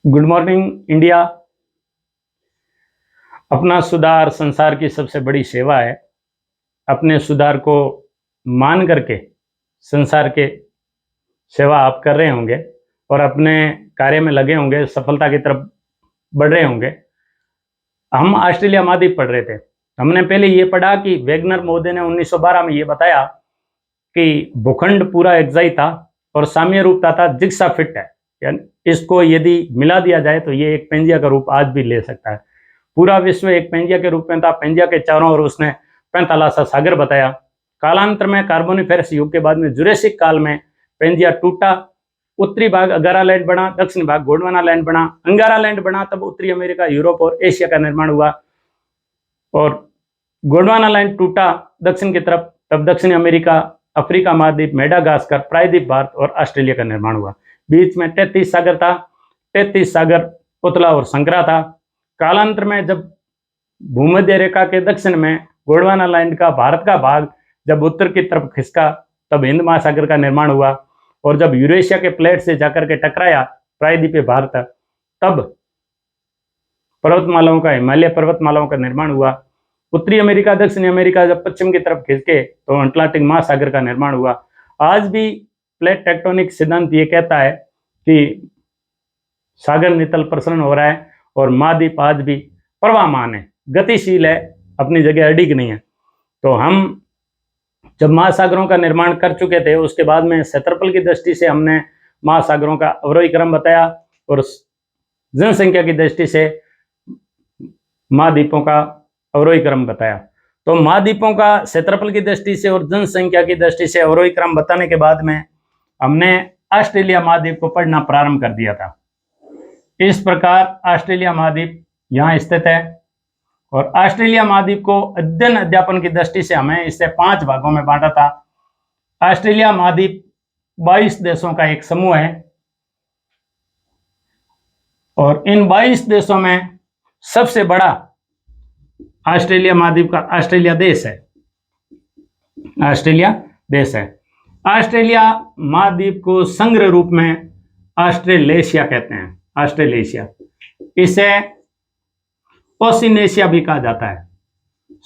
Good morning India. अपना सुधार संसार की सबसे बड़ी सेवा है। अपने सुधार को मान करके संसार के सेवा आप कर रहे होंगे और अपने कार्य में लगे होंगे, सफलता की तरफ बढ़ रहे होंगे। हम ऑस्ट्रेलिया महाद्वीप पढ़ रहे थे। हमने पहले ये पढ़ा कि वेगनर महोदय ने 1912 में ये बताया कि भूखंड पूरा एकजाई था और साम्य रूपता था जिग्सा फिट है, यानी इसको यदि मिला दिया जाए तो ये एक पेंजिया का रूप आज भी ले सकता है। पूरा विश्व एक पेंजिया के रूप में था। पेंजिया के चारों ओर उसने 45 सागर बताया। कालांतर में कार्बोनिफेरस युग के बाद में जुरेसिक काल में पेंजिया टूटा। उत्तरी भाग अंगारा लैंड बना, दक्षिणी भाग गोंडवाना लैंड बना। अंगारा लैंड बना तब उत्तरी अमेरिका, यूरोप और एशिया का निर्माण हुआ और गोंडवाना लैंड टूटा दक्षिण की तरफ, तब दक्षिणी अमेरिका, अफ्रीका महाद्वीप, मेडागास्कर, प्रायद्वीप भारत और ऑस्ट्रेलिया का निर्माण हुआ। बीच में 33 सागर था। 33 सागर उतला और संकरा था। कालांतर में जब भूमध्य रेखा के दक्षिण में गोंडवाना लैंड का भारत का भाग जब उत्तर की तरफ खिसका तब हिंद महासागर का निर्माण हुआ और जब यूरेशिया के प्लेट से जाकर के टकराया प्रायद्वीपीय भारत, तब पर्वतमालाओं का, हिमालय पर्वतमालाओं का निर्माण हुआ। उत्तरी अमेरिका, दक्षिणी अमेरिका जब पश्चिम की तरफ खिसके तो अटलांटिक महासागर का निर्माण हुआ। आज भी प्लेट टेक्टोनिक सिद्धांत ये कहता है कि सागर नितल प्रसरण हो रहा है और महाद्वीप आज भी प्रवाहमान है, गतिशील है, अपनी जगह अडिग नहीं है। तो हम जब महासागरों का निर्माण कर चुके थे उसके बाद में क्षेत्रफल की दृष्टि से हमने महासागरों का अवरोही क्रम बताया और जनसंख्या की दृष्टि से महाद्वीपों का अवरोही क्रम बताया। तो महाद्वीपों का क्षेत्रफल की दृष्टि से और जनसंख्या की दृष्टि से अवरोही क्रम बताने के बाद में हमने ऑस्ट्रेलिया महाद्वीप को पढ़ना प्रारंभ कर दिया था। इस प्रकार ऑस्ट्रेलिया महाद्वीप यहाँ स्थित है और ऑस्ट्रेलिया महाद्वीप को अध्ययन अध्यापन की दृष्टि से हमें इसे 5 भागों में बांटा था। ऑस्ट्रेलिया महाद्वीप 22 देशों का एक समूह है और इन 22 देशों में सबसे बड़ा ऑस्ट्रेलिया महाद्वीप का ऑस्ट्रेलिया देश है। ऑस्ट्रेलिया देश है। ऑस्ट्रेलिया महाद्वीप को संग्रह रूप में ऑस्ट्रेलेशिया कहते हैं। ऑस्ट्रेलेशिया, इसे ओशिनेशिया भी कहा जाता है।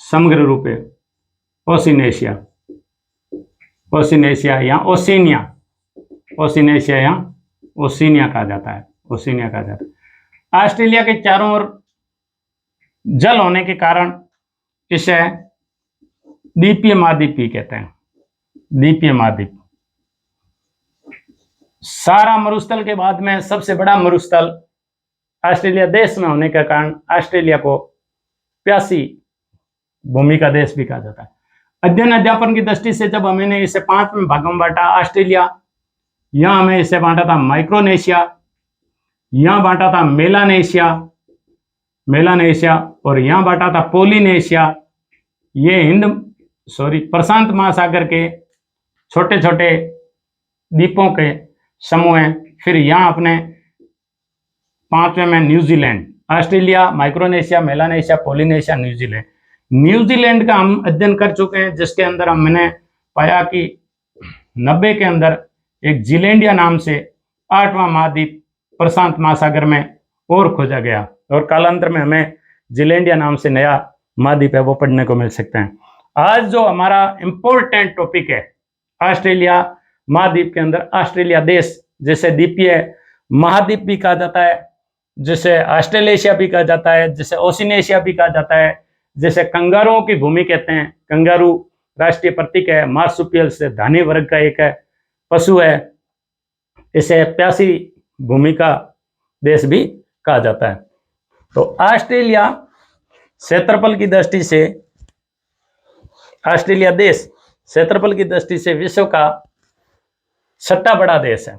समग्र रूप है ओशिनेशिया। ओशिनेशिया या ओशिनिया, ओशिनेशिया या ओशिनिया कहा जाता है। ओशिनिया कहा जाता है। ऑस्ट्रेलिया के चारों ओर जल होने के कारण इसे द्वीपीय महाद्वीप भी कहते हैं। द्वीपीय महाद्वीप। सारा मरुस्थल के बाद में सबसे बड़ा मरुस्थल ऑस्ट्रेलिया देश में होने के कारण ऑस्ट्रेलिया को प्यासी भूमि का देश भी कहा जाता है। अध्ययन अध्यापन की दृष्टि से जब हमने इसे 5 में भागों में बांटा, ऑस्ट्रेलिया, यहां हमें इसे बांटा था माइक्रोनेशिया, यहां बांटा था मेलानेशिया, मेलानेशिया और यहां बांटा था पोलिनेशिया। ये प्रशांत महासागर के छोटे छोटे द्वीपों के समूह हैं। फिर यहां अपने 5वें में New Zealand, Australia, Micronesia, Melanesia, Polynesia, New Zealand. New Zealand का हम अध्ययन कर चुके हैं जिसके अंदर हमने पाया कि 90 के अंदर एक जीलैंडिया नाम से 8वां महाद्वीप प्रशांत महासागर में और खोजा गया और कालांतर में हमें जीलैंडिया नाम से नया महाद्वीप है वो पढ़ने को मिल सकते हैं। आज जो हमारा इंपॉर्टेंट टॉपिक है ऑस्ट्रेलिया महाद्वीप के अंदर ऑस्ट्रेलिया देश, जिसे द्वीपीय महाद्वीप भी कहा जाता है, जिसे ऑस्ट्रेलेशिया भी कहा जाता है, जिसे ओशिनेशिया भी कहा जाता है, जिसे कंगारुओं की भूमि कहते हैं। कंगारू राष्ट्रीय प्रतीक है। मार्सुपियल से धानी वर्ग का एक है, पशु है। इसे प्यासी भूमि का देश भी कहा जाता है। तो ऑस्ट्रेलिया क्षेत्रफल की दृष्टि से, ऑस्ट्रेलिया देश क्षेत्रफल की दृष्टि से विश्व का 6वां बड़ा देश है।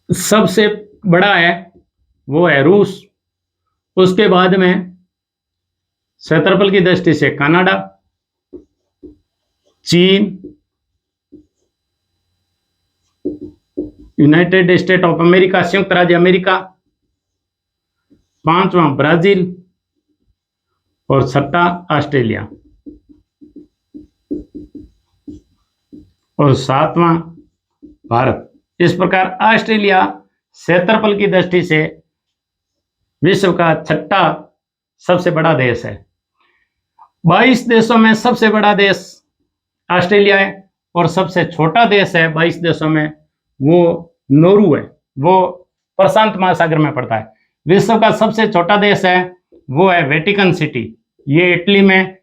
सबसे बड़ा है वो है रूस। उसके बाद में क्षेत्रफल की दृष्टि से कनाडा, चीन, यूनाइटेड स्टेट ऑफ अमेरिका, संयुक्त राज्य अमेरिका, 5वां ब्राजील और 6वां ऑस्ट्रेलिया और 7वां भारत। इस प्रकार ऑस्ट्रेलिया क्षेत्रफल की दृष्टि से विश्व का छठा सबसे बड़ा देश है। 22 देशों में सबसे बड़ा देश ऑस्ट्रेलिया है और सबसे छोटा देश है 22 देशों में वो नोरू है, वो प्रशांत महासागर में पड़ता है। विश्व का सबसे छोटा देश है वो है वेटिकन सिटी, ये इटली में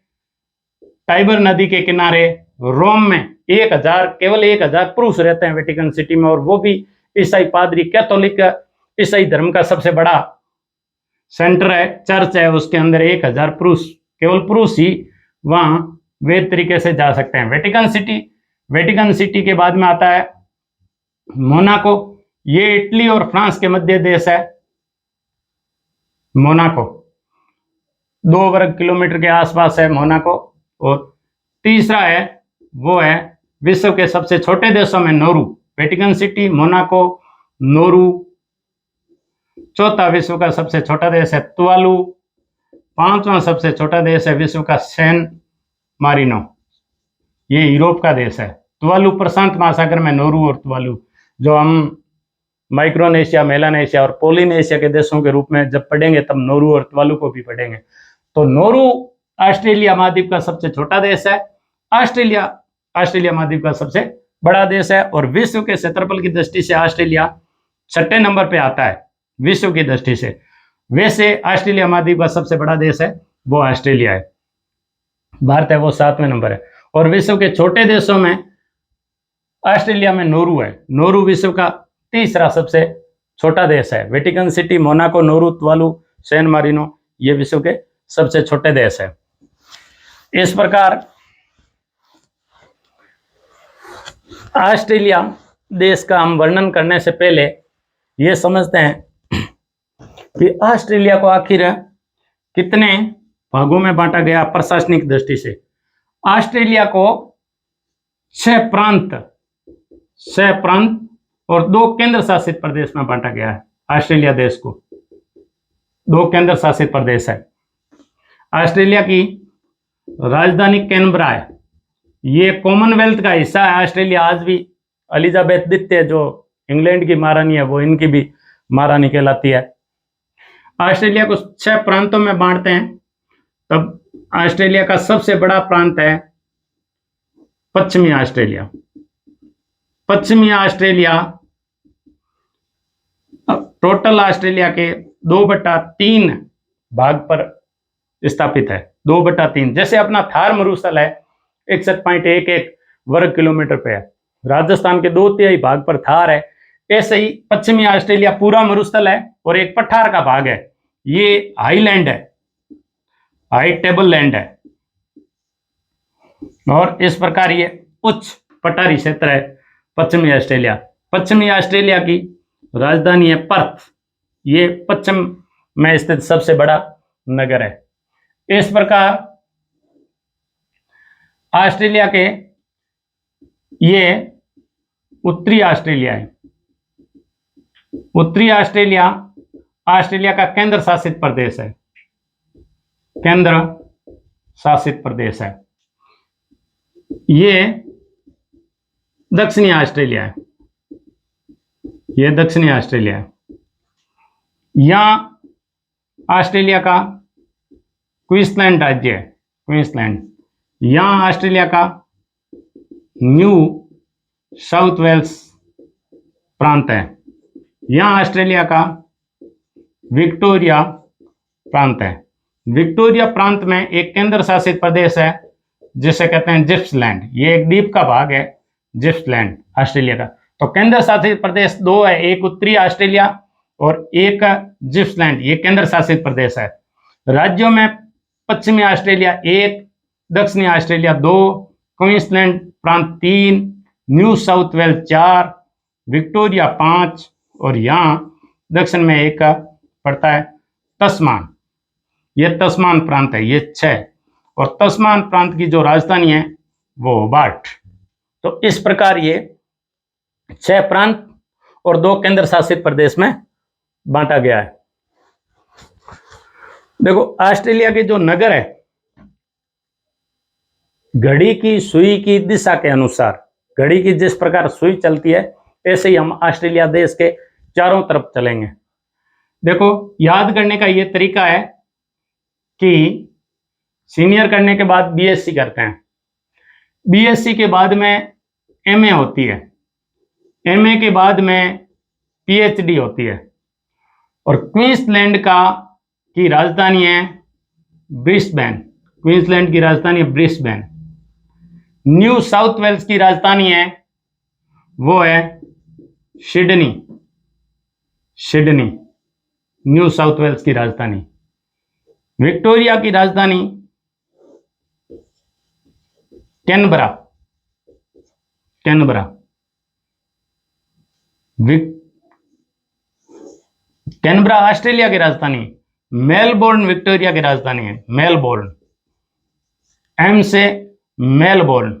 टाइबर नदी के किनारे रोम में 1000 केवल 1000 पुरुष रहते हैं वेटिकन सिटी में, और वो भी ईसाई पादरी, कैथोलिक ईसाई धर्म का सबसे बड़ा सेंटर है, चर्च है, उसके अंदर 1000 पुरुष, केवल पुरुष ही वहां वैध तरीके से जा सकते हैं। वेटिकन सिटी के बाद में आता है मोनाको, ये इटली और फ्रांस के मध्य देश है। मोनाको 2 वर्ग किलोमीटर के आसपास है मोनाको। और तीसरा है वो है विश्व के सबसे छोटे देशों में Nauru, Vatican City, Monaco, Nauru. चौथा विश्व का सबसे छोटा देश है तुवालू। 5वां सबसे छोटा देश है विश्व का सैन मारिनो, ये यूरोप का देश है। तुवालू प्रशांत महासागर में, नोरू और तुवालू, जो हम माइक्रोनेशिया, मेलानेशिया और पोलिनेशिया के देशों के रूप में जब पढ़ेंगे तब नोरू और तुवालू को भी पढ़ेंगे। तो नोरू ऑस्ट्रेलिया महाद्वीप का सबसे छोटा देश है, ऑस्ट्रेलिया महाद्वीप का सबसे बड़ा देश है, और विश्व के क्षेत्रफल की दृष्टि से ऑस्ट्रेलिया 6ठे नंबर पे आता है विश्व की दृष्टि से। वैसे ऑस्ट्रेलिया महाद्वीप का सबसे बड़ा देश है वो ऑस्ट्रेलिया है, भारत है वो 7वें नंबर है। और विश्व के छोटे देशों में ऑस्ट्रेलिया में नोरू है, नोरू विश्व का तीसरा सबसे छोटा देश है। Vatican City, Monaco, Nauru, Tuvalu, San Marino, ये विश्व के सबसे छोटे देश है। इस प्रकार ऑस्ट्रेलिया देश का हम वर्णन करने से पहले ये समझते हैं कि ऑस्ट्रेलिया को आखिर कितने भागों में बांटा गया प्रशासनिक दृष्टि से। ऑस्ट्रेलिया को 6 प्रांत और 2 केंद्र शासित प्रदेश में बांटा गया है। ऑस्ट्रेलिया देश को 2 केंद्र शासित प्रदेश है। ऑस्ट्रेलिया की राजधानी कैनबरा है, ये कॉमनवेल्थ का हिस्सा है। ऑस्ट्रेलिया आज भी एलिजाबेथ द्वितीय जो इंग्लैंड की महारानी है वो इनकी भी महारानी कहलाती है। ऑस्ट्रेलिया को 6 प्रांतों में बांटते हैं। तब ऑस्ट्रेलिया का सबसे बड़ा प्रांत है पश्चिमी ऑस्ट्रेलिया। पश्चिमी ऑस्ट्रेलिया टोटल ऑस्ट्रेलिया के 2/3 भाग पर स्थापित है। 2/3, जैसे अपना थार मरुस्थल है 61.11 वर्ग किलोमीटर पे है, राजस्थान के 2/3 भाग पर थार है, ऐसे ही पश्चिमी ऑस्ट्रेलिया पूरा मरुस्थल है और एक पठार का भाग है, ये हाईलैंड है, हाई टेबल लैंड है। और इस प्रकार ये उच्च पठारी क्षेत्र है पश्चिमी ऑस्ट्रेलिया। पश्चिमी ऑस्ट्रेलिया की राजधानी है पर्थ, ये पश्चिम में स्थित सबसे बड़ा नगर है। इस प्रकार ऑस्ट्रेलिया के ये उत्तरी ऑस्ट्रेलिया है। उत्तरी ऑस्ट्रेलिया ऑस्ट्रेलिया का केंद्र शासित प्रदेश है, केंद्र शासित प्रदेश है। ये दक्षिणी ऑस्ट्रेलिया है, ये दक्षिणी ऑस्ट्रेलिया है। यहां ऑस्ट्रेलिया का क्वींसलैंड राज्य है, क्वींसलैंड। यहां ऑस्ट्रेलिया का न्यू साउथ वेल्स प्रांत है। यहां ऑस्ट्रेलिया का विक्टोरिया प्रांत है। विक्टोरिया प्रांत में एक केंद्र शासित प्रदेश है जिसे कहते हैं जिप्सलैंड, ये एक द्वीप का भाग है जिप्सलैंड ऑस्ट्रेलिया का। तो केंद्र शासित प्रदेश 2 है, एक उत्तरी ऑस्ट्रेलिया और एक जिप्सलैंड, ये केंद्र शासित प्रदेश है। राज्यों में पश्चिमी ऑस्ट्रेलिया 1, दक्षिणी ऑस्ट्रेलिया 2, क्वींसलैंड प्रांत 3, न्यू साउथ वेल्स 4, विक्टोरिया 5 और यहाँ दक्षिण में एक पड़ता है तस्मान, ये तस्मान प्रांत है, ये 6। और तस्मान प्रांत की जो राजधानी है वो होबार्ट। तो इस प्रकार ये 6 प्रांत और 2 केंद्र शासित प्रदेश में बांटा गया है। देखो ऑस्ट्रेलिया के जो नगर है, घड़ी की सुई की दिशा के अनुसार, घड़ी की जिस प्रकार सुई चलती है ऐसे ही हम ऑस्ट्रेलिया देश के चारों तरफ चलेंगे। देखो, याद करने का ये तरीका है कि सीनियर करने के बाद बीएससी करते हैं, बीएससी के बाद में एमए होती है, एमए के बाद में पीएचडी होती है, और क्वींसलैंड की राजधानी है ब्रिस्बेन, क्वींसलैंड की राजधानी है ब्रिस्बेन। न्यू साउथ वेल्स की राजधानी है वो है Sydney, Sydney New South Wales की राजधानी। विक्टोरिया की राजधानी कैनबरा, कैनबरा। कैनबरा ऑस्ट्रेलिया की राजधानी। मेलबोर्न विक्टोरिया की राजधानी है, मेलबोर्न, एम से मेलबोर्न।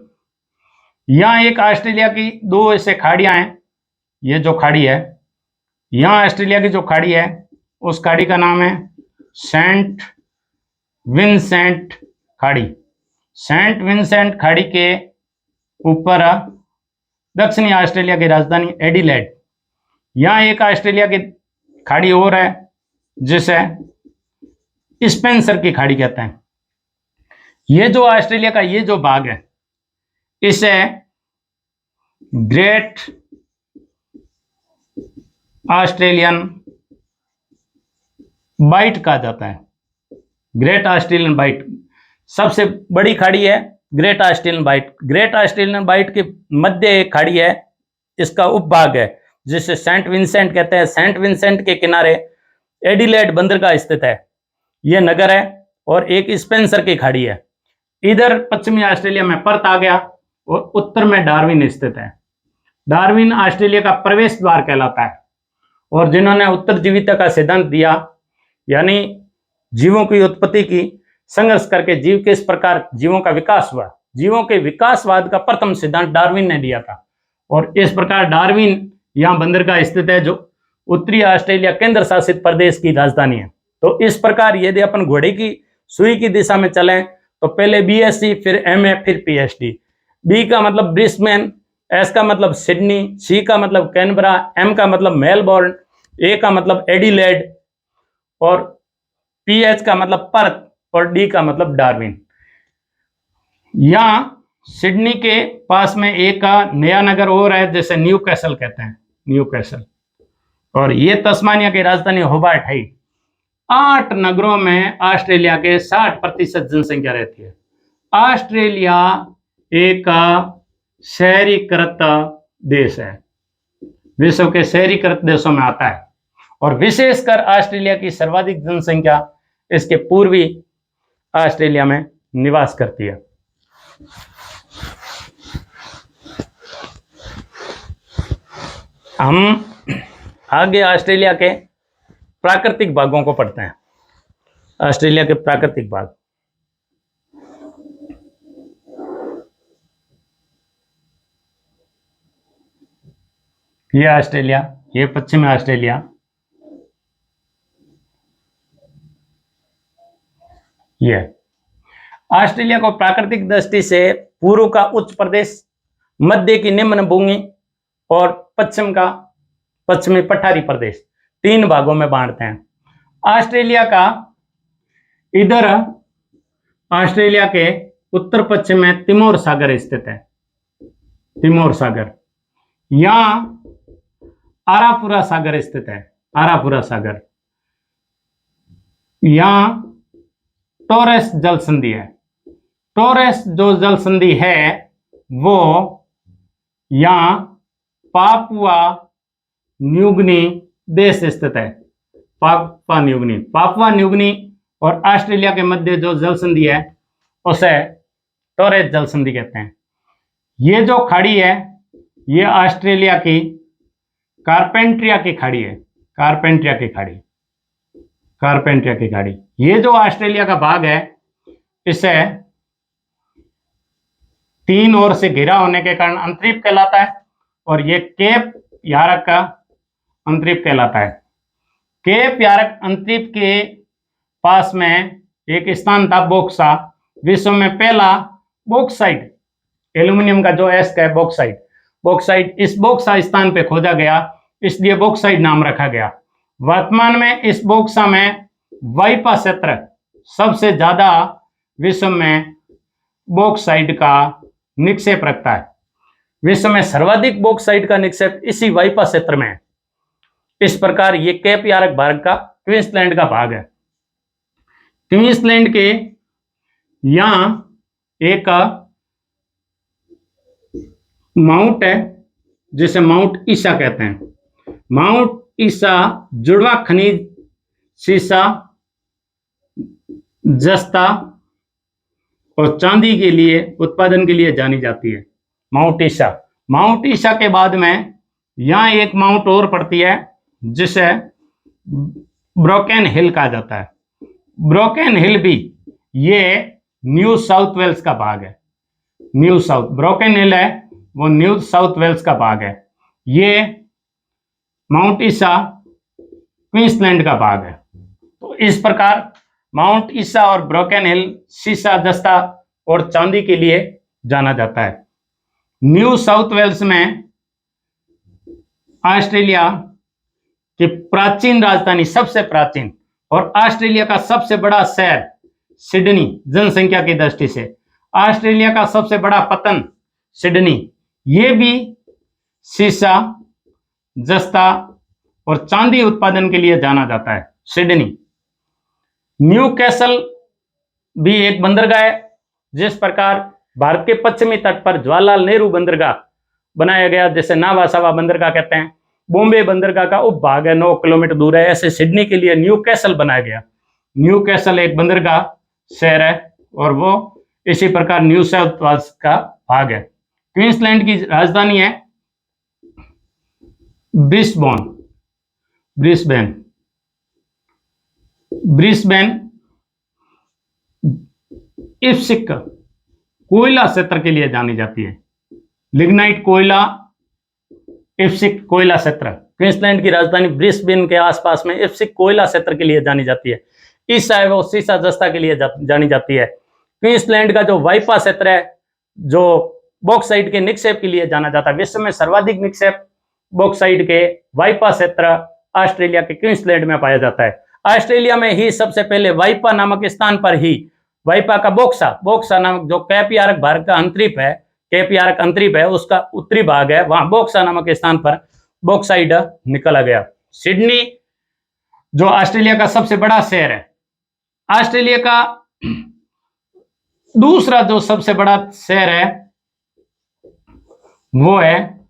यहां एक ऑस्ट्रेलिया की दो ऐसे खाड़ियां हैं, ये जो खाड़ी है, यहां ऑस्ट्रेलिया की जो खाड़ी है उस खाड़ी का नाम है सेंट विंसेंट खाड़ी। सेंट विंसेंट खाड़ी के ऊपर दक्षिणी ऑस्ट्रेलिया की राजधानी एडिलेड। यहां एक ऑस्ट्रेलिया की खाड़ी और है जिसे स्पेंसर की खाड़ी कहते हैं। ये जो ऑस्ट्रेलिया का ये जो भाग है इसे ग्रेट ऑस्ट्रेलियन बाइट कहा जाता है, ग्रेट ऑस्ट्रेलियन बाइट। सबसे बड़ी खाड़ी है Great Australian Bight. Great Australian Bight के मध्य एक खाड़ी है, इसका उपभाग है जिसे सेंट विंसेंट कहते हैं। सेंट विंसेंट के किनारे एडिलेड बंदरगाह स्थित है, यह नगर है, और एक स्पेंसर की खाड़ी है। इधर पश्चिमी ऑस्ट्रेलिया में पर्थ आ गया और उत्तर में डार्विन स्थित है। डार्विन ऑस्ट्रेलिया का प्रवेश द्वार कहलाता है, और जिन्होंने उत्तरजीविता का सिद्धांत दिया, यानी जीवों की उत्पत्ति की, संघर्ष करके जीव किस प्रकार जीवों का विकास हुआ, जीवों के विकासवाद का प्रथम सिद्धांत डार्विन ने दिया था। और इस प्रकार डार्विन यहाँ बंदरगाह स्थित है जो उत्तरी ऑस्ट्रेलिया केंद्र शासित प्रदेश की राजधानी है। तो इस प्रकार यदि अपन घोड़े की सुई की दिशा में चलें तो पहले बीएससी, फिर एमए, फिर पीएचडी। बी का मतलब ब्रिस्बेन, एस का मतलब सिडनी, सी का मतलब कैनबरा, एम का मतलब मेलबोर्न, ए का मतलब एडिलेड, और पीएच का मतलब पर्थ, और डी का मतलब डार्विन। यहां सिडनी के पास में एक नया नगर और है जिसे न्यू कैसल कहते हैं, न्यू कैसल। और ये तस्मानिया की राजधानी होबार्ट है। 8 नगरों में ऑस्ट्रेलिया के 60% जनसंख्या रहती है। ऑस्ट्रेलिया एक शहरीकृत देश है, विश्व के शहरीकृत देशों में आता है, और विशेषकर ऑस्ट्रेलिया की सर्वाधिक जनसंख्या इसके पूर्वी ऑस्ट्रेलिया में निवास करती है। हम आगे ऑस्ट्रेलिया के प्राकृतिक भागों को पढ़ते हैं। ऑस्ट्रेलिया के प्राकृतिक भाग, ये ऑस्ट्रेलिया, ये पश्चिमी ऑस्ट्रेलिया, ये ऑस्ट्रेलिया को प्राकृतिक दृष्टि से पूर्व का उच्च प्रदेश, मध्य की निम्न भूमि और पश्चिम का पश्चिमी पठारी प्रदेश 3 भागों में बांटते हैं। ऑस्ट्रेलिया का इधर ऑस्ट्रेलिया के उत्तर पश्चिम में तिमोर सागर स्थित है, तिमोर सागर। यहां आरापुरा सागर स्थित है, आरापुरा सागर। यहां टोरेस जल संधि है। टोरेस जो जल संधि है वो यहां पापुआ न्यूगिनी देश स्थित है, पापुआ न्यूगिनी। पापुआ न्यूगिनी और ऑस्ट्रेलिया के मध्य जो जल संधि है उसे टोरेस जल संधि कहते हैं। ये जो खाड़ी है ये ऑस्ट्रेलिया की कारपेंट्रिया की खाड़ी है, कारपेंट्रिया की खाड़ी, कारपेंट्रिया की खाड़ी। ये जो ऑस्ट्रेलिया का भाग है इसे 3 ओर से घिरा होने के कारण अंतरीप कहलाता है, और ये केप यारक का अंतरीप कहलाता है। केप यारक अंतरीप के पास में एक स्थान था बोक्सा, विश्व में पहला बॉक्साइट, एल्यूमिनियम का जो एस्क है बॉक्साइट, बॉक्साइट, इस बॉक्सा स्थान पे खोजा गया, इसलिए बॉक्साइट नाम रखा गया। वर्तमान में इस बॉक्सा में वाइपा क्षेत्र सबसे ज्यादा विश्व में बॉक्साइट का निक्षेप रखता है। विश्व में सर्वाधिक बॉक्साइट का निक्षेप इसी वाइपा क्षेत्र में है। इस प्रकार ये केप यारक भारत का क्वींसलैंड का भाग है। क्वींसलैंड के यहां एक माउंट है जिसे माउंट ईसा कहते हैं। माउंट ईसा जुड़वा खनिज सीसा, जस्ता और चांदी के लिए उत्पादन के लिए जानी जाती है। माउंट ईसा के बाद में यहां एक माउंट और पड़ती है जिसे ब्रोकन हिल कहा जाता है। ब्रोकन हिल भी ये न्यू साउथ वेल्स का भाग है। न्यू साउथ ब्रोकन हिल है वो न्यू साउथ वेल्स का भाग है। ये माउंट ईसा क्वींसलैंड का भाग है। तो इस प्रकार माउंट ईसा और ब्रोकन हिल सीसा, जस्ता और चांदी के लिए जाना जाता है। न्यू साउथ वेल्स में ऑस्ट्रेलिया की प्राचीन राजधानी, सबसे प्राचीन और ऑस्ट्रेलिया का सबसे बड़ा शहर सिडनी, जनसंख्या की दृष्टि से ऑस्ट्रेलिया का सबसे बड़ा पतन सिडनी, ये भी सीसा, जस्ता और चांदी उत्पादन के लिए जाना जाता है। सिडनी। न्यू कैसल भी एक बंदरगाह है। जिस प्रकार भारत के पश्चिमी तट पर जवाहरलाल नेहरू बंदरगाह बनाया गया, जैसे नावासावा बंदरगाह कहते हैं, बॉम्बे बंदरगाह का उपभाग है, 9 किलोमीटर दूर है, ऐसे सिडनी के लिए न्यू कैसल बनाया गया। न्यू कैसल एक बंदरगाह शहर है और वो इसी प्रकार न्यू साउथ वेल्स का भाग है। क्वींसलैंड की राजधानी है ब्रिस्बेन। इफ्सिक कोयला क्षेत्र के लिए जानी जाती है। लिग्नाइट कोयला, इफ्सिक कोयला क्षेत्र। क्वींसलैंड की राजधानी ब्रिस्बेन के आसपास में इफ्सिक कोयला क्षेत्र के लिए जानी जाती है। ईसा है वो सीसा, जस्ता के लिए जानी जाती है। क्वींसलैंड का जो वाइपा क्षेत्र है जो बॉक्साइट के निक्षेप के लिए जाना जाता है। विश्व में सर्वाधिक निक्षेप बॉक्साइट के वाइपा क्षेत्र ऑस्ट्रेलिया के क्वींसलैंड में पाया जाता है। ऑस्ट्रेलिया में ही सबसे पहले वाइपा नामक स्थान पर ही वाइपा का बॉक्सा नामक जो केप यारक भारत का अंतरिप है, केप यारक अंतरिप है, उसका उत्तरी भाग है, वहां बॉक्सा नामक स्थान पर बॉक्साइट निकाला गया। सिडनी जो ऑस्ट्रेलिया का सबसे बड़ा शहर है, ऑस्ट्रेलिया का दूसरा जो सबसे बड़ा शहर है वो है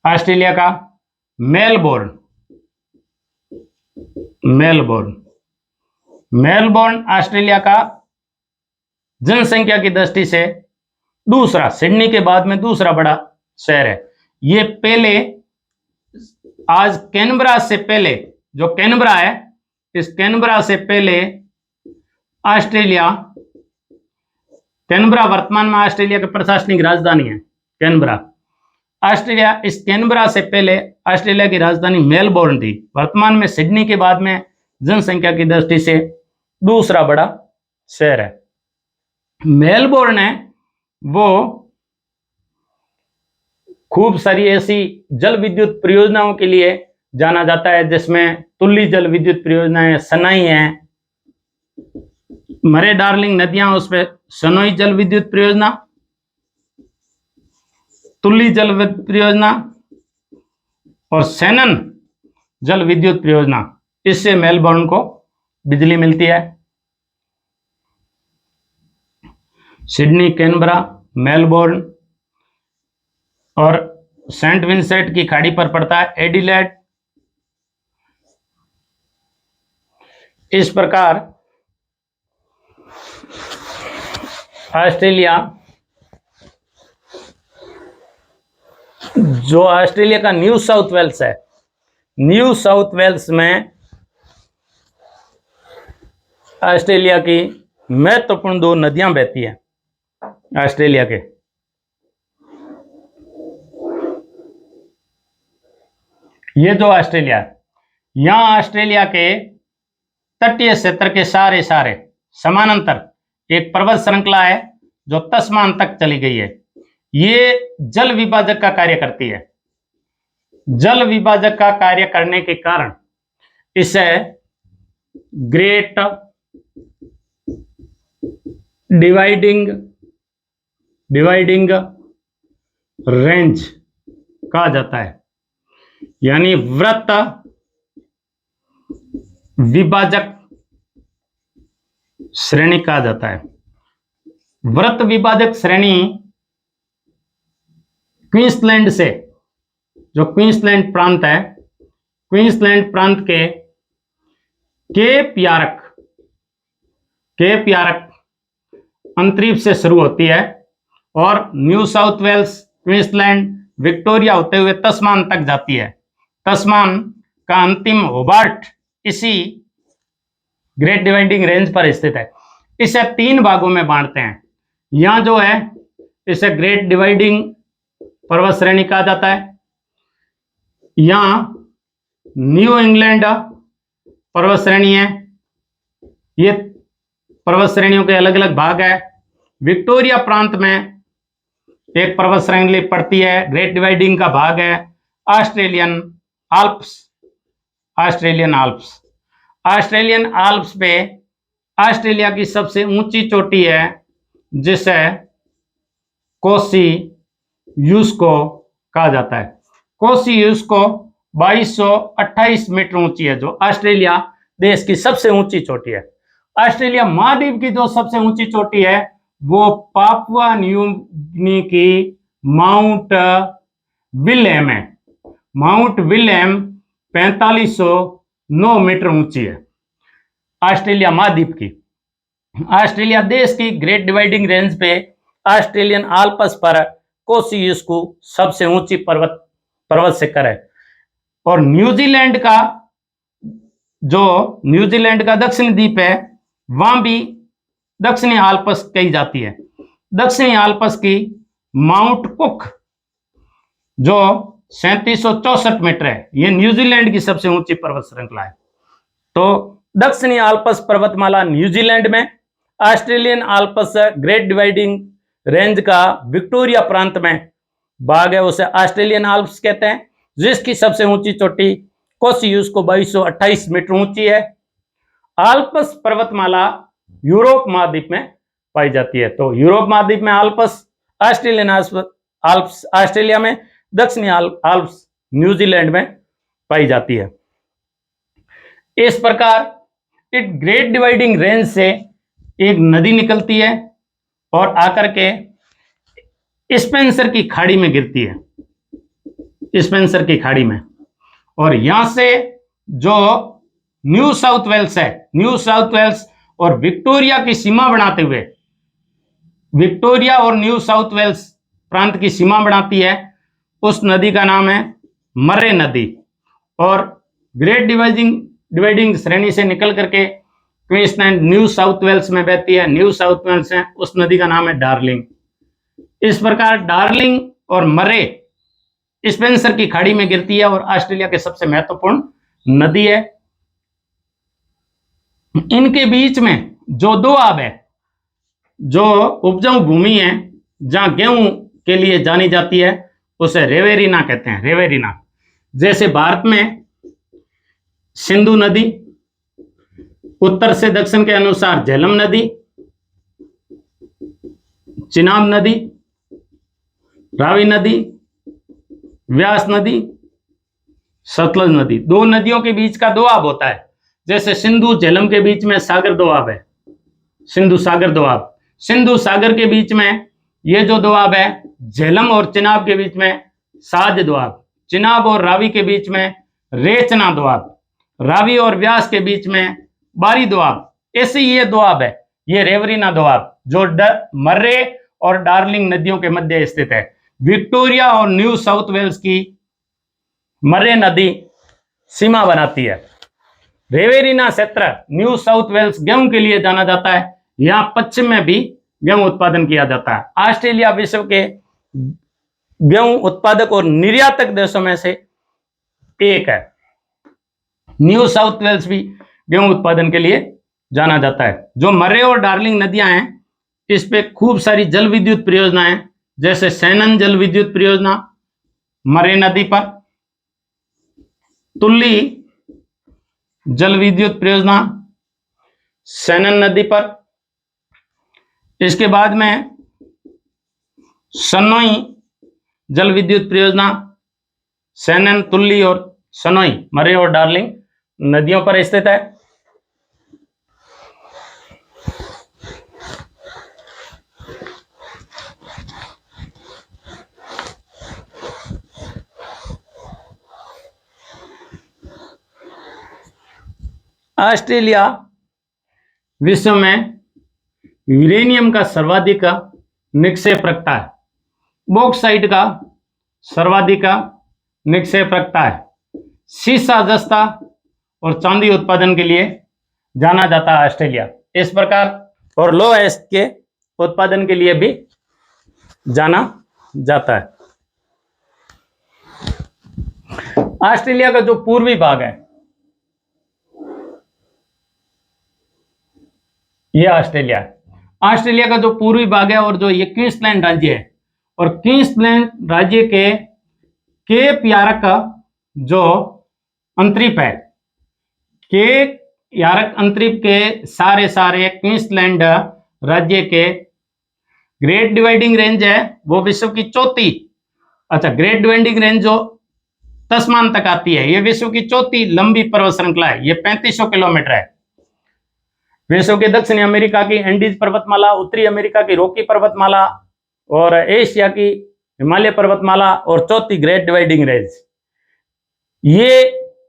ऑस्ट्रेलिया का मेलबोर्न ऑस्ट्रेलिया का जनसंख्या की दृष्टि से दूसरा, सिडनी के बाद में दूसरा बड़ा शहर है। ये पहले, आज कैनबरा से पहले, जो कैनबरा है, इस कैनबरा से पहले ऑस्ट्रेलिया, कैनबरा वर्तमान में ऑस्ट्रेलिया की प्रशासनिक राजधानी है कैनबरा। ऑस्ट्रेलिया, इस कैनबरा से पहले ऑस्ट्रेलिया की राजधानी मेलबोर्न थी। वर्तमान में सिडनी के बाद में जनसंख्या की दृष्टि से दूसरा बड़ा शहर है। मेलबोर्न है वो खूब सारी ऐसी जल विद्युत परियोजनाओं के लिए जाना जाता है, जिसमें तुल्ली जल विद्युत परियोजना है, सनाई है, मरे डार्लिंग नदियां, उस पर सनोई जल विद्युत परियोजना, तुल्ली जल विद्युत परियोजना और सैनन जल विद्युत परियोजना। इससे मेलबोर्न को बिजली मिलती है। सिडनी, कैनबरा, मेलबोर्न और सेंट विंसेंट की खाड़ी पर पड़ता है एडिलेड। इस प्रकार ऑस्ट्रेलिया, जो ऑस्ट्रेलिया का न्यू साउथ वेल्स है, न्यू साउथ वेल्स में ऑस्ट्रेलिया की महत्वपूर्ण 2 नदियां बहती हैं ऑस्ट्रेलिया के। ये जो ऑस्ट्रेलिया है, यहां ऑस्ट्रेलिया के तटीय क्षेत्र के सारे समानांतर एक पर्वत श्रृंखला है जो तस्मान तक चली गई है। ये जल विभाजक का कार्य करती है। जल विभाजक का कार्य करने के कारण इसे ग्रेट डिवाइडिंग रेंज कहा जाता है, यानी वृत्त विभाजक श्रेणी कहा जाता है। वृत्त विभाजक श्रेणी क्वींसलैंड से, जो क्वींसलैंड प्रांत है, क्वींसलैंड प्रांत के केप यारक अंतरीप से शुरू होती है और New South Wales, Queensland, Victoria होते हुए तस्मान तक जाती है। तस्मान का अंतिम होबार्ट इसी ग्रेट डिवाइडिंग रेंज पर स्थित है। इसे 3 भागों में बांटते हैं। यहां जो है इसे ग्रेट डिवाइडिंग पर्वत श्रेणी कहा जाता है। यहां न्यू इंग्लैंड पर्वत श्रेणी है। ये पर्वत श्रेणियों के अलग अलग भाग है। विक्टोरिया प्रांत में एक पर्वत श्रेणी पड़ती है, ग्रेट डिवाइडिंग का भाग है ऑस्ट्रेलियन आल्प्स पे ऑस्ट्रेलिया की सबसे ऊंची चोटी है, जिसे कोसी यूस्को कहा जाता है। कोसी यूस्को 2228 मीटर ऊंची है, जो ऑस्ट्रेलिया देश की सबसे ऊंची चोटी है। ऑस्ट्रेलिया महाद्वीप की जो सबसे ऊंची चोटी है वो पापुआ न्यू गिनी की माउंट विलियम है। माउंट विलियम 4509 मीटर ऊंची है, ऑस्ट्रेलिया महाद्वीप की। ऑस्ट्रेलिया देश की ग्रेट डिवाइडिंग रेंज पे ऑस्ट्रेलियन आल्प्स पर कोसी यूस्को सबसे ऊंची पर्वत शिखर है। और न्यूजीलैंड का दक्षिणी द्वीप है, वहां भी दक्षिणी आल्प्स कही जाती है। दक्षिणी आल्प्स की माउंट कुक जो 3764 मीटर है, यह न्यूजीलैंड की सबसे ऊंची पर्वत श्रृंखला है। तो दक्षिणी आल्प्स पर्वतमाला न्यूजीलैंड में, Australian Alps great dividing range का विक्टोरिया प्रांत में भाग है, उसे ऑस्ट्रेलियन आल्प्स कहते हैं, जिसकी सबसे ऊंची चोटी कोसी यूस्को 2228 मीटर ऊंची है। आल्प्स पर्वतमाला यूरोप महाद्वीप में पाई जाती है। तो यूरोप महाद्वीप में आल्प्स, ऑस्ट्रेलियन आल्प्स ऑस्ट्रेलिया में, दक्षिणी आल्प्स न्यूजीलैंड में पाई जाती है। इस प्रकार एक ग्रेट डिवाइडिंग रेंज से एक नदी निकलती है और आकर के स्पेंसर की खाड़ी में गिरती है, स्पेंसर की खाड़ी में। और यहां से जो न्यू साउथ वेल्स है, न्यू साउथ वेल्स और विक्टोरिया की सीमा बनाते हुए, विक्टोरिया और न्यू साउथ वेल्स प्रांत की सीमा बनाती है, उस नदी का नाम है मर्रे नदी। और ग्रेट डिवाइडिंग श्रेणी से निकल करके क्वींसलैंड न्यू साउथ वेल्स में बहती है। न्यू साउथ वेल्स है, उस नदी का नाम है डार्लिंग। इस प्रकार डार्लिंग और मर्रे स्पेंसर की खाड़ी में गिरती है और ऑस्ट्रेलिया के सबसे महत्वपूर्ण नदी है। इनके बीच में जो दोआब है, जो उपजाऊ भूमि है, जहां गेहूं के लिए जानी जाती है, उसे रेवेरिना कहते हैं, रेवेरिना। जैसे भारत में सिंधु नदी, उत्तर से दक्षिण के अनुसार झेलम नदी, चिनाब नदी, रावी नदी, व्यास नदी, सतलज नदी, 2 नदियों के बीच का दोआब होता है। जैसे सिंधु झेलम के बीच में सागर दोआब है, सिंधु सागर दोआब। सिंधु सागर के बीच में ये जो दोआब है, झेलम और चिनाब के बीच में साज दोआब, चिनाब और रावी के बीच में रेचना दोआब, रावी और व्यास के बीच में बारी दोआब। ऐसे ये दोआब है, ये रेवरीना दोआब, जो मर्रे और डार्लिंग नदियों के मध्य स्थित है। विक्टोरिया और न्यू साउथ वेल्स की मर्रे नदी सीमा बनाती है। रेवेरिना क्षेत्र न्यू साउथ वेल्स गेहूं के लिए जाना जाता है। यहां पश्चिम में भी गेहूं उत्पादन किया जाता है। ऑस्ट्रेलिया विश्व के गेहूं उत्पादक और निर्यातक देशों में से एक है। न्यू साउथ वेल्स भी गेहूं उत्पादन के लिए जाना जाता है। जो मर्रे और डार्लिंग नदियां हैं, इस पे खूब सारी जल विद्युत परियोजनाएं जैसे सैनन जल विद्युत परियोजना मरे नदी पर, तुल्ली जल विद्युत परियोजना सैनन नदी पर, इसके बाद में सनोई जल विद्युत परियोजना सैनन, तुल्ली और सनोई मरे और डार्लिंग नदियों पर स्थित है। ऑस्ट्रेलिया विश्व में यूरेनियम का सर्वाधिक निक्षेप रखता है, बॉक्साइट का सर्वाधिक निक्षेप रखता है, सीसा, जस्ता और चांदी उत्पादन के लिए जाना जाता है ऑस्ट्रेलिया इस प्रकार, और लो एस के उत्पादन के लिए भी जाना जाता है। ऑस्ट्रेलिया का जो पूर्वी भाग है ये ऑस्ट्रेलिया है। ऑस्ट्रेलिया का जो पूर्वी भाग है और जो ये क्वींसलैंड राज्य है, और क्वींसलैंड राज्य के केप यारक का जो अंतरिप है, केप यारक अंतरिप के सारे क्वींसलैंड राज्य के ग्रेट डिवाइडिंग रेंज है वो विश्व की चौथी, ग्रेट डिवाइडिंग रेंज जो तस्मान तक आती है, ये विश्व की चौथी लंबी पर्वत श्रृंखला है। ये 3500 किलोमीटर है। विश्व के दक्षिणी अमेरिका की एंडीज पर्वतमाला, उत्तरी अमेरिका की रॉकी पर्वतमाला और एशिया की हिमालय पर्वतमाला और चौथी ग्रेट डिवाइडिंग रेंज, ये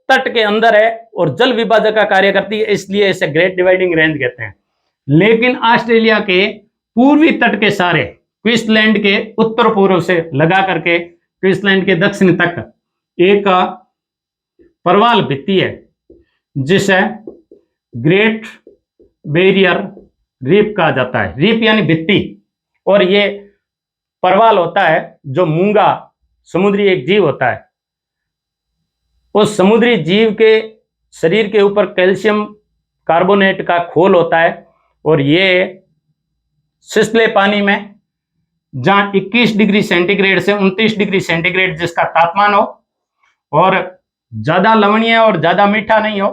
तट के अंदर है और जल विभाजक का कार्य करती है, इसलिए इसे ग्रेट डिवाइडिंग रेंज कहते हैं। लेकिन ऑस्ट्रेलिया के पूर्वी तट के सारे क्वींसलैंड के उत्तर पूर्व से लगा करके क्वींसलैंड के दक्षिण तक एक परवाल भित्ति है जिसे ग्रेट बैरियर रीफ कहा जाता है। रीफ यानी भित्ति, और ये परवाल होता है जो मूंगा समुद्री एक जीव होता है। उस समुद्री जीव के शरीर के ऊपर कैल्शियम कार्बोनेट का खोल होता है, और ये सिसले पानी में जहां 21 डिग्री सेंटीग्रेड से 29 डिग्री सेंटीग्रेड जिसका तापमान हो, और ज्यादा लवणीय और ज्यादा मीठा नहीं हो,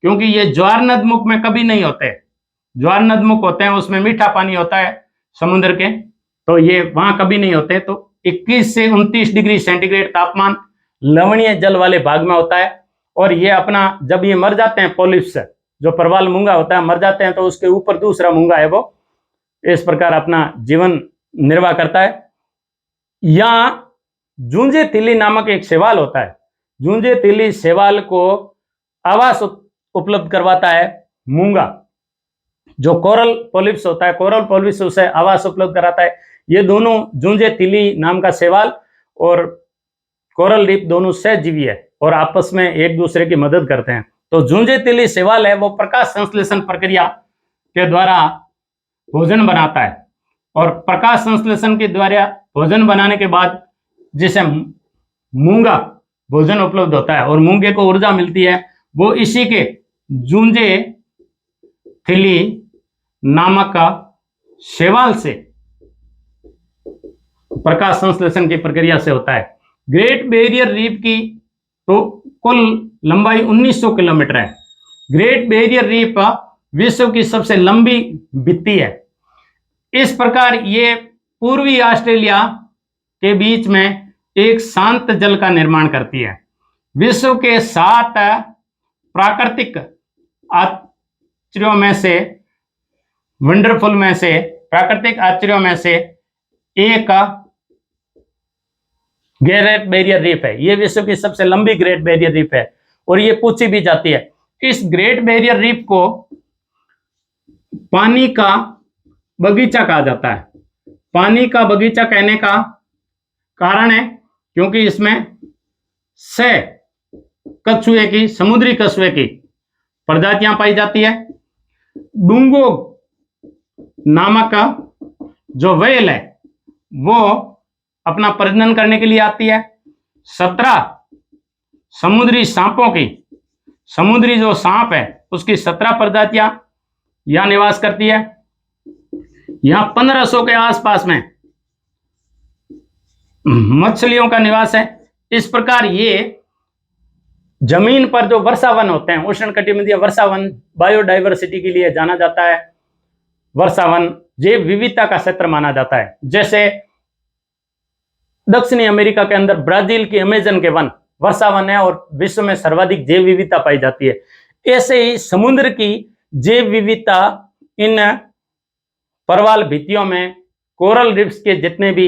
क्योंकि ये ज्वार नदमुख में कभी नहीं होते। ज्वार नदमुख होते हैं उसमें मीठा पानी होता है समुद्र के, तो ये वहां कभी नहीं होते। तो 21 से 29 डिग्री सेंटीग्रेड तापमान लवणीय जल वाले भाग में होता है। और ये अपना जब ये मर जाते हैं, पॉलिप्स जो परवाल मूंगा होता है मर जाते हैं, तो उसके ऊपर दूसरा मूंगा है वो इस प्रकार अपना जीवन निर्वाह करता है। यहां जूंजे तिली नामक एक शैवाल होता है। जूंजे तिली शैवाल को आवास उपलब्ध करवाता है मूंगा। जो कोरल पॉलिप्स होता है, कोरल पॉलिप्स उसे आवास उपलब्ध कराता है। ये दोनों जूंजे तिली नाम का शैवाल और कोरल रीफ दोनों सहजीवी है और आपस में एक दूसरे की मदद करते हैं। तो जूंजे तिली शैवाल है वो प्रकाश संश्लेषण प्रक्रिया के द्वारा भोजन बनाता है, और प्रकाश संश्लेषण के द्वारा भोजन बनाने के बाद जिसे मूंगा भोजन उपलब्ध होता है और मूंगे को ऊर्जा मिलती है, वो इसी के जूंजे तिली नामक शैवाल से प्रकाश संश्लेषण की प्रक्रिया से होता है। ग्रेट बैरियर रीफ की तो कुल लंबाई 1900 किलोमीटर है। ग्रेट बैरियर रीफ विश्व की सबसे लंबी भित्ति है। इस प्रकार ये पूर्वी ऑस्ट्रेलिया के बीच में एक शांत जल का निर्माण करती है। विश्व के 7 प्राकृतिक आश्चर्यों में से, वंडरफुल में से, प्राकृतिक आश्चर्यों में से एक ग्रेट बैरियर रीफ है। ये विश्व की सबसे लंबी ग्रेट बैरियर रीफ है और ये पूछी भी जाती है। इस ग्रेट बैरियर रीफ को पानी का बगीचा कहा जाता है। पानी का बगीचा कहने का कारण है क्योंकि इसमें 6 कछुए की, समुद्री कछुए की प्रजातियां पाई जाती है। डुंगो नामक जो व्हेल है वो अपना प्रजनन करने के लिए आती है। 17 समुद्री सांपों की, समुद्री जो सांप है उसकी 17 प्रजातियां यहां निवास करती है। यहां 1500 के आसपास में मछलियों का निवास है। इस प्रकार ये जमीन पर जो वर्षावन होते हैं, उष्णकटिबंधीय वर्षावन बायोडाइवर्सिटी के लिए जाना जाता है। वर्षावन जैव विविधता का क्षेत्र माना जाता है। जैसे दक्षिणी अमेरिका के अंदर ब्राजील की अमेजन के वन वर्षावन है और विश्व में सर्वाधिक जैव विविधता पाई जाती है। ऐसे ही समुद्र की जैव विविधता इन परवाल भित्तियों में कोरल रिफ्स के जितने भी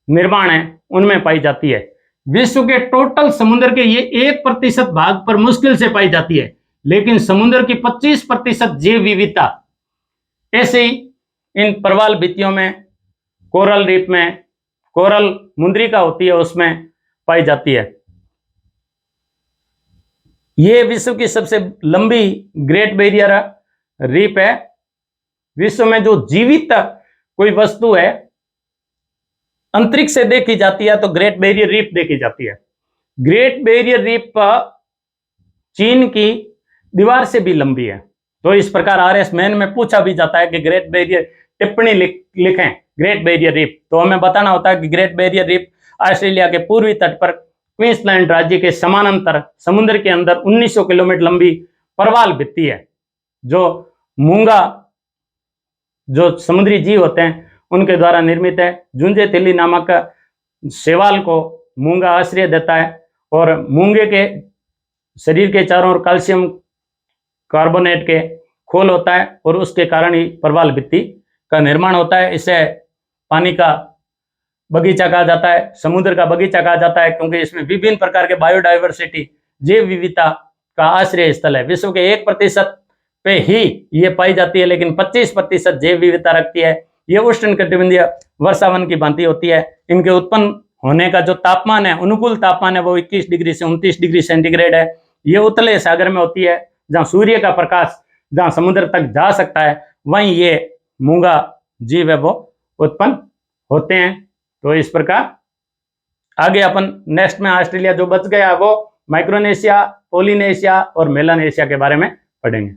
निर्माण हैं उनमें पाई जाती है। विश्व के टोटल समुद्र के ये 1% भाग पर मुश्किल से पाई जाती है, लेकिन समुद्र की 25% जैव विविधता ऐसे ही इन परवाल भित्तियों में, कोरल रीफ में, कोरल मुंद्रिका होती है उसमें पाई जाती है। ये विश्व की सबसे लंबी ग्रेट बैरियर रीफ है। विश्व में जो जीवित कोई वस्तु है अंतरिक्ष से देखी जाती है तो ग्रेट बैरियर रीफ देखी जाती है। ग्रेट बैरियर रीफ चीन की दीवार से भी लंबी है। तो इस प्रकार RS मेन में पूछा भी जाता है कि ग्रेट बैरियर टिप्पणी लिखें ग्रेट बैरियर रीफ, तो हमें बताना होता है कि ग्रेट बैरियर रीफ ऑस्ट्रेलिया के पूर्वी तट पर क्वींसलैंड राज्य के समानांतर समुद्र के अंदर 1900 किलोमीटर लंबी परवाल भित्ति है, जो मूंगा जो समुद्री जीव होते हैं उनके द्वारा निर्मित है। जुंजे तिली नामक शैवाल को मूंगा आश्रय देता है और मूंगे के शरीर के चारों ओर कैल्शियम कार्बोनेट के खोल होता है और उसके कारण ही परवाल भित्ति का निर्माण होता है। इसे पानी का बगीचा कहा जाता है, समुद्र का बगीचा कहा जाता है, क्योंकि इसमें विभिन्न प्रकार के बायोडाइवर्सिटी जैव विविधता का आश्रय स्थल है। विश्व के 1% पे ही ये पाई जाती है, लेकिन 25% जैव विविधता रखती है। ये उष्णकटिबंधीय वर्षावन की भांति होती है। इनके उत्पन्न होने का जो तापमान है, अनुकूल तापमान है, वो 21 डिग्री से 29 डिग्री सेंटीग्रेड है। ये उतले सागर में होती है, जहाँ सूर्य का प्रकाश जहाँ समुद्र तक जा सकता है, वहीं ये मूंगा जीव है वो उत्पन्न होते हैं। तो इस प्रकार आगे अपन नेक्स्ट में ऑस्ट्रेलिया जो बच गया वो माइक्रोनेशिया, पोलिनेशिया और मेलानेशिया के बारे में पढ़ेंगे।